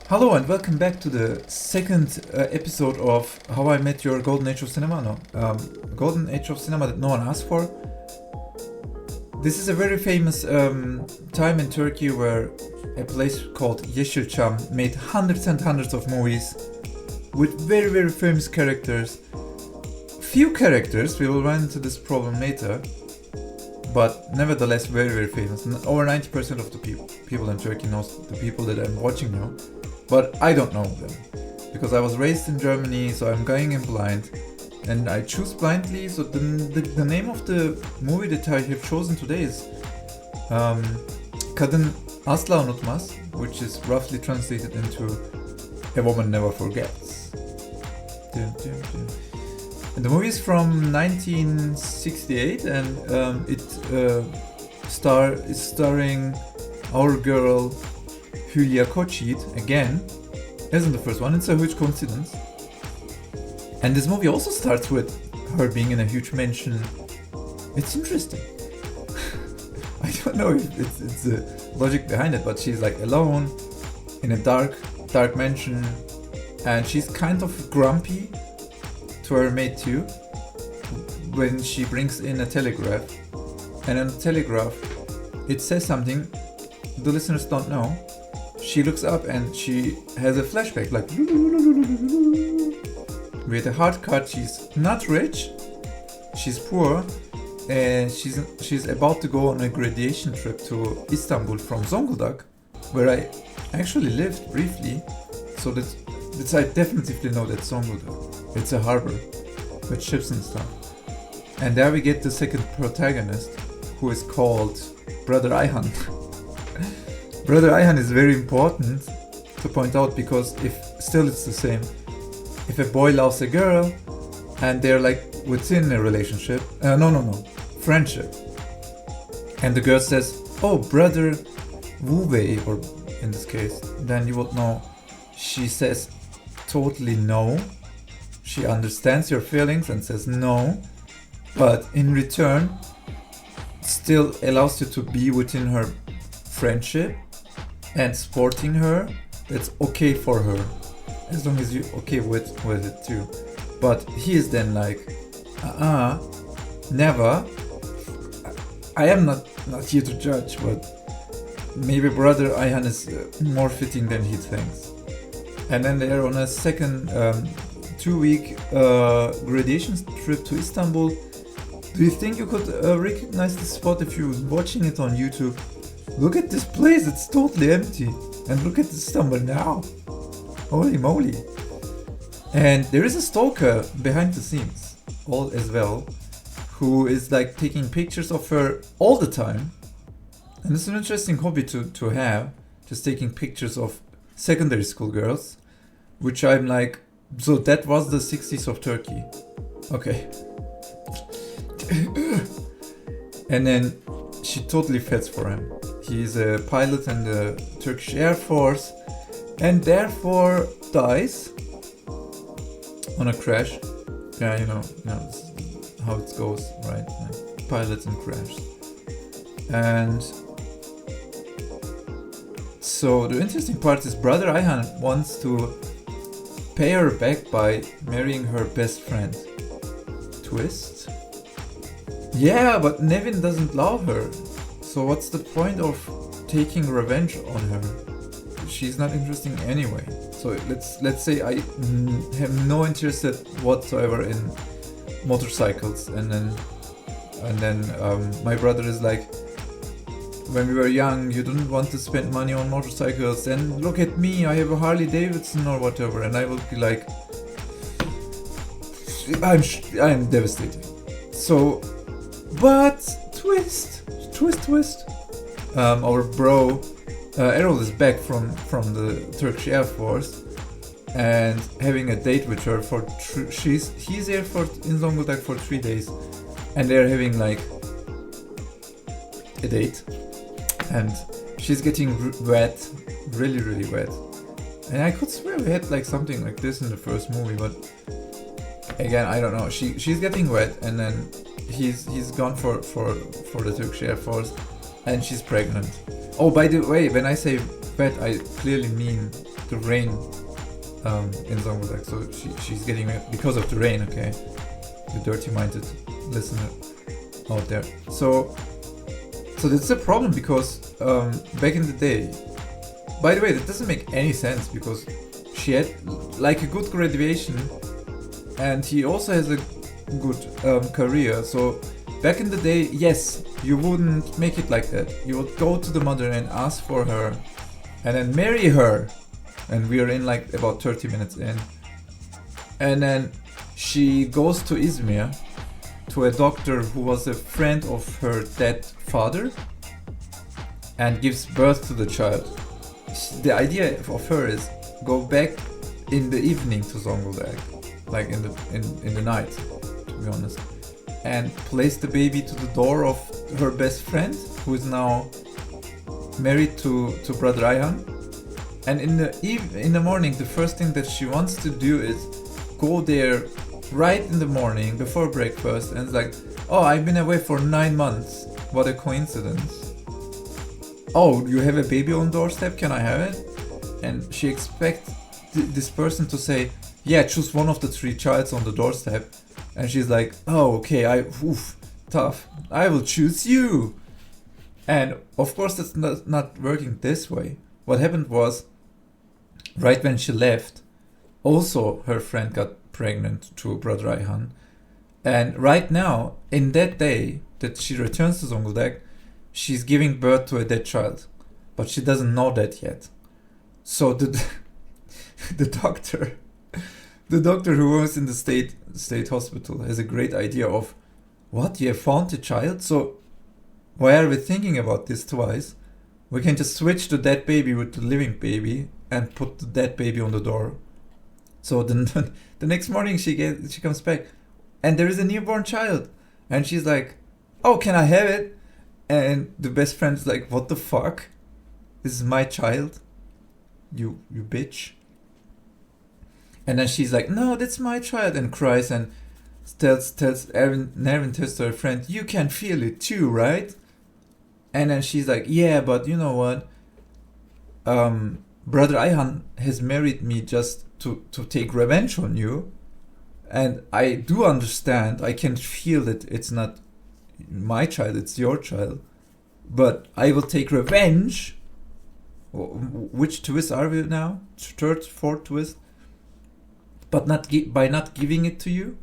Hello and welcome back to the second episode of How I Met Your Golden Age of Cinema. Golden Age of Cinema that no one asked for. This is a very famous time in Turkey where a place called Clipchamp made hundreds and hundreds of movies with very, very famous characters. Few characters, we will run into this problem later, but nevertheless very, very famous. Over 90% of the people in Turkey knows the people that I'm watching now. But I don't know them, because I was raised in Germany, so I'm going in blind, and I choose blindly. So the name of the movie that I have chosen today is Kadın, Asla Unutmaz, which is roughly translated into A Woman Never Forgets. And the movie is from 1968, and is starring our girl Hülya Koçyiğit again, as in the first one. It's a huge coincidence. And this movie also starts with her being in a huge mansion. It's interesting. I don't know if it's the logic behind it, but she's like alone in a dark mansion, and she's kind of grumpy to her mate too when she brings in a telegraph. And on the telegraph it says something the listeners don't know. She looks up and she has a flashback, like with a hard cut. She's not rich, she's poor, and she's about to go on a graduation trip to Istanbul from Zonguldak, where I actually lived briefly. So that's I definitively know that Zonguldak. It's a harbor with ships and stuff. And there we get the second protagonist, who is called Brother Ayhan. Brother Ayhan is very important to point out, because it's the same. If a boy loves a girl and they're like within a relationship, friendship, and the girl says, "Oh, brother Wu-wei," or in this case, then you would know she says totally no. She understands your feelings and says no, but in return still allows you to be within her friendship and supporting her. That's okay for her, as long as you're okay with it too. But he is then like, never. I am not here to judge, but maybe Brother Ayhan is more fitting than he thinks. And then they are on a second 2-week graduation trip to Istanbul. Do you think you could recognize the spot if you're watching it on YouTube? Look at this place, it's totally empty. And look at Istanbul now. Holy moly. And there is a stalker behind the scenes, all as well, who is like taking pictures of her all the time. And it's an interesting hobby to have, just taking pictures of secondary school girls, which I'm like, so that was the 60s of Turkey. Okay. And then she totally fits for him. He's a pilot in the Turkish Air Force, and therefore dies on a crash. Yeah, you know how it goes, right? Like pilots and crash. And so the interesting part is Brother Ayhan wants to pay her back by marrying her best friend. Twist? Yeah, but Nevin doesn't love her. So what's the point of taking revenge on her? She's not interesting anyway. So let's say I have no interest whatsoever in motorcycles, and then my brother is like, when we were young, you didn't want to spend money on motorcycles, and look at me, I have a Harley Davidson or whatever, and I will be like, I'm devastated. So, but twist. Our bro Errol is back from the Turkish Air Force and having a date with her for he's there in Zonguldak for 3 days, and they're having like a date, and she's getting wet, really, really wet. And I could swear we had like something like this in the first movie, but again, I don't know. She's getting wet, and then he's gone for the Turkish Air Force, and she's pregnant. Oh, by the way, when I say wet, I clearly mean the rain in Zonguldak. So she's getting because of the rain. Okay, the dirty-minded listener out there. So that's a problem because back in the day. By the way, that doesn't make any sense because she had like a good graduation, and he also has a good career. So back in the day, yes, you wouldn't make it like that. You would go to the mother and ask for her, and then marry her. And we are in like about 30 minutes in. And then she goes to Izmir to a doctor who was a friend of her dead father and gives birth to the child. The idea of her is go back in the evening to Zonguldak, like in the night, to be honest, and place the baby to the door of her best friend, who is now married to brother Ayhan. And in the morning, the first thing that she wants to do is go there right in the morning before breakfast, and it's like, oh, I've been away for 9 months. What a coincidence. Oh, you have a baby on doorstep? Can I have it? And she expects this person to say, yeah, choose one of the 3 childs on the doorstep. And she's like, oh, okay, tough. I will choose you. And of course, that's not working this way. What happened was, right when she left, also her friend got pregnant to brother Ayhan. And right now, in that day that she returns to Zonguldak, she's giving birth to a dead child. But she doesn't know that yet. So the doctor who was in the state hospital has a great idea of, what, you have found a child? So why are we thinking about this twice? We can just switch the dead baby with the living baby and put the dead baby on the door. So the next morning she comes back and there is a newborn child. And she's like, oh, can I have it? And the best friend's like, what the fuck? This is my child. You bitch. And then she's like, no, that's my child, and cries and tells Nervin tells to her friend, you can feel it too, right? And then she's like, yeah, but you know what? Brother Ayhan has married me just to take revenge on you. And I do understand, I can feel that it's not my child, it's your child. But I will take revenge. Which twist are we now? Third, fourth twist? But by not giving it to you.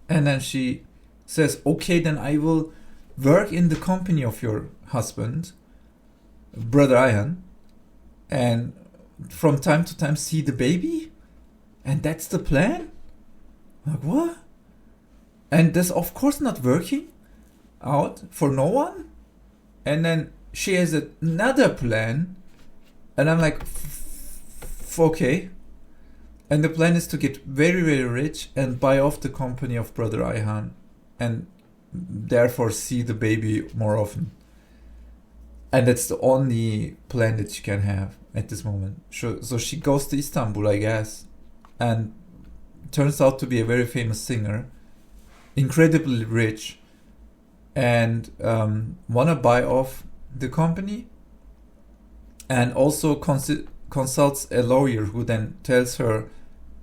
And then she says, okay, then I will work in the company of your husband, brother Ayhan, and from time to time see the baby? And that's the plan? Like, what? And that's of course not working out for no one. And then she has another plan, and I'm like, okay. And the plan is to get very, very rich and buy off the company of brother Ayhan, and therefore see the baby more often. And that's the only plan that she can have at this moment. So she goes to Istanbul, I guess, and turns out to be a very famous singer, incredibly rich, and wanna buy off the company, and also consults a lawyer who then tells her,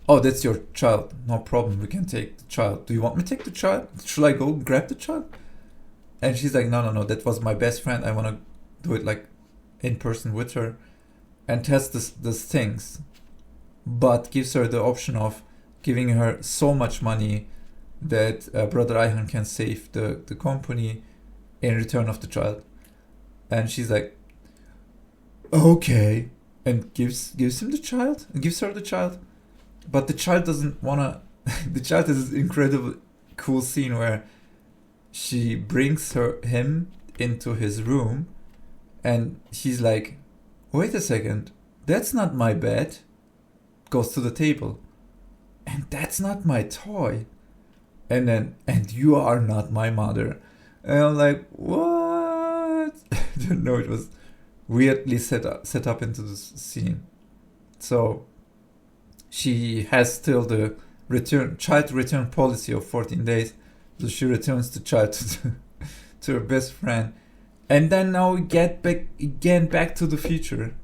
oh, that's your child, no problem, we can take the child. Do you want me to take the child? Should I go grab the child? And she's like, no, that was my best friend, I want to do it like in person with her, and tells this things, but gives her the option of giving her so much money that brother Ayhan can save the company in return of the child. And she's like, okay, and gives him the child, and gives her the child. But the child doesn't wanna. The child has this incredible, cool scene where she brings him into his room, and he's like, "Wait a second, that's not my bed." Goes to the table, and that's not my toy. And then, and you are not my mother. And I'm like, what? I don't know. It was weirdly set up into this scene. So she has still the child return policy of 14 days. So she returns the child to her best friend. And then now we get back to the future.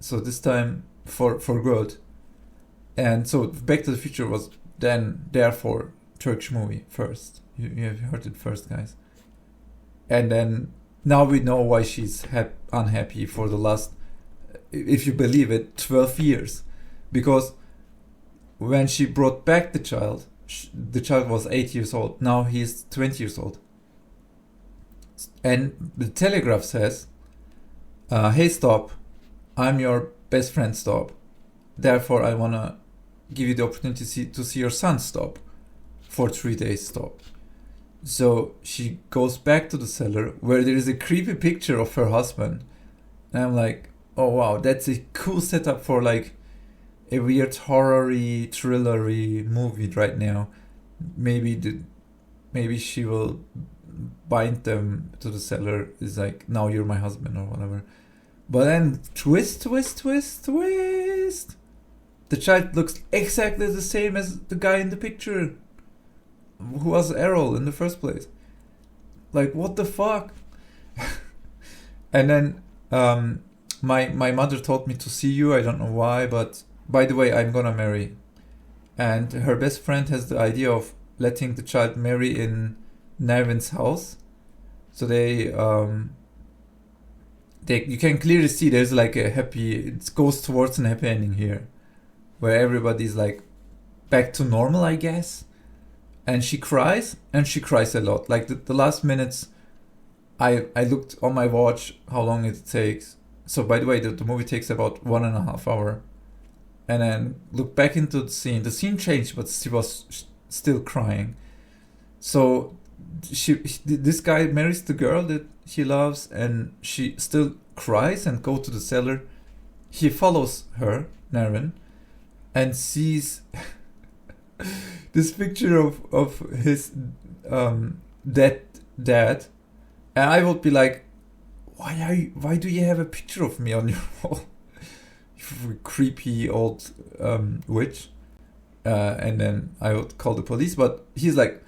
So this time for good. And so Back to the Future was then therefore Turkish movie first. You have heard it first, guys. And then now we know why she's unhappy for the last, if you believe it, 12 years. Because when she brought back the child was 8 years old. Now he's 20 years old. And the Telegraph says, hey, stop. I'm your best friend, stop. Therefore, I want to give you the opportunity to see your son, stop. For 3 days, stop. So she goes back to the cellar where there is a creepy picture of her husband. And I'm like, oh wow, that's a cool setup for like a weird horror-y, thriller-y movie right now. Maybe she will bind them to the cellar. Is like, now you're my husband or whatever. But then twist. The child looks exactly the same as the guy in the picture, who was Errol in the first place. Like, what the fuck? And then my mother told me to see you. I don't know why, but by the way, I'm gonna marry. And her best friend has the idea of letting the child marry in Nervin's house. So you can clearly see there's like it goes towards an happy ending here, where everybody's like back to normal, I guess. And she cries a lot. Like the last minutes, I looked on my watch how long it takes. So by the way, the movie takes about 1.5 hours. And then look back into the scene. The scene changed, but she was still crying. So this guy marries the girl that he loves, and she still cries and go to the cellar. He follows her, Nervin, and sees this picture of his dead dad. And I would be like, why do you have a picture of me on your wall? You creepy old witch. And then I would call the police, but he's like,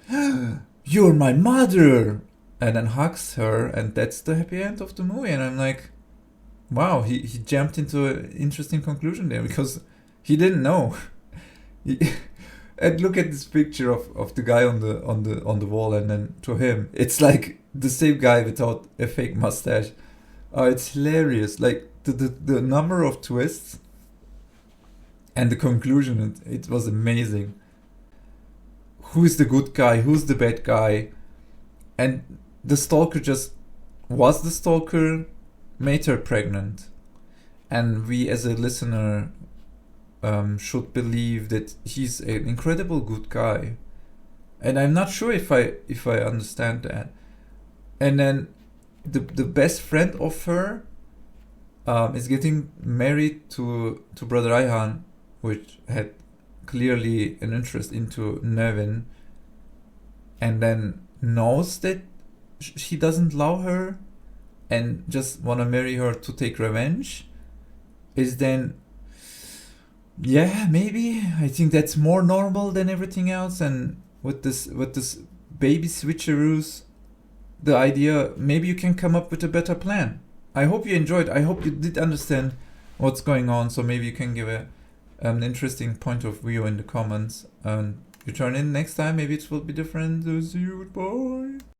you're my mother, and then hugs her, and that's the happy end of the movie. And I'm like, wow, he jumped into an interesting conclusion there, because he didn't know. And look at this picture of the guy on the wall, and then to him it's like the same guy without a fake mustache. It's hilarious. Like the number of twists and the conclusion, it was amazing. Who's the good guy? Who's the bad guy? And the stalker just was the stalker, made her pregnant, and we as a listener should believe that he's an incredible good guy. And I'm not sure if I understand that. And then the best friend of her is getting married to brother Ayhan, which had clearly an interest into Nevin, and then knows that he doesn't love her and just want to marry her to take revenge. Is then, yeah, maybe I think that's more normal than everything else. And with this baby switcheroos, the idea, maybe you can come up with a better plan. I hope you enjoyed. I hope you did understand what's going on. So maybe you can give an interesting point of view in the comments. And you turn in next time. Maybe it will be different. See you. Bye.